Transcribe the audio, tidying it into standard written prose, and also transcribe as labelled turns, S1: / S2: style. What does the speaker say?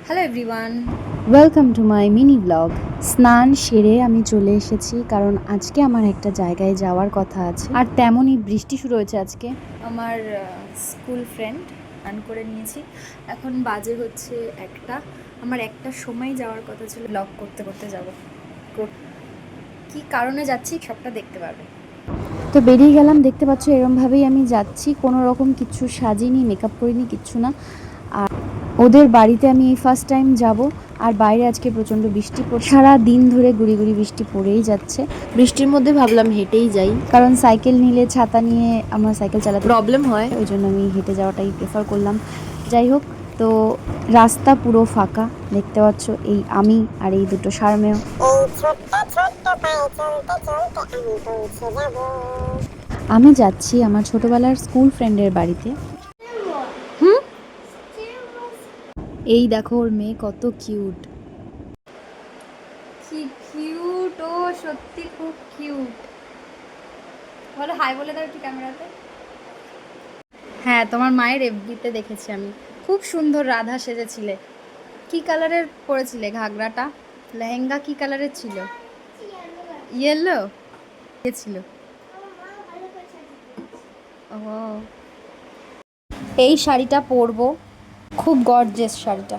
S1: Hello everyone,
S2: welcome to my mini blog. স্নান সেরে আমি চলে এসেছি কারণ আজকে আমার একটা জায়গায় যাওয়ার কথা আছে, আর তেমনই বৃষ্টি শুরু হয়েছে আজকে।
S1: আমার স্কুল ফ্রেন্ড গান করে নিয়েছি। এখন বাজে হচ্ছে একটা। আমার একটার সময় যাওয়ার কথা ছিল, ব্লগ করতে করতে যাব। কি কারণে যাচ্ছি সবটা দেখতে পারবে।
S2: তো বেরিয়ে গেলাম, দেখতে পাচ্ছ এরমভাবেই আমি যাচ্ছি, কোনো রকম কিছু সাজিনি, মেকআপ করিনি, কিচ্ছু না। আর ওদের বাড়িতে আমি এই ফার্স্ট টাইম যাব। আর বাইরে আজকে প্রচণ্ড বৃষ্টি পড়ছে, সারা দিন ধরে গুড়ি গুড়ি বৃষ্টি পড়েই যাচ্ছে। বৃষ্টির মধ্যে ভাবলাম হেঁটেই যাই, কারণ সাইকেল নিলে, ছাতা নিয়ে আমার সাইকেল চালাতে প্রবলেম হয়, ওই জন্য আমি হেঁটে যাওয়াটাই প্রেফার করলাম। যাই হোক, তো রাস্তা পুরো ফাঁকা, দেখতে পাচ্ছ এই আমি আর এই দুটো সারমেয়। আমি যাচ্ছি আমার ছোটবেলার স্কুল ফ্রেন্ডের বাড়িতে। হুম, এই দেখো ওর মেয়ে কত কিউট।
S1: কি কিউট, ও সত্যি খুব কিউট। বলে হাই বলে দাও একটু ক্যামেরাতে। হ্যাঁ, তোমার মায়ের এফবিতে দেখেছি আমি। খুব সুন্দর রাধা সেজেছিলে। কি কালারের পরেছিলে ঘাগরাটা? লেহেঙ্গা কি কালারের ছিল? ইয়েলো ছিল। ও, এই শাড়িটা পরবো, খুব গর্জিয়াস শাড়িটা।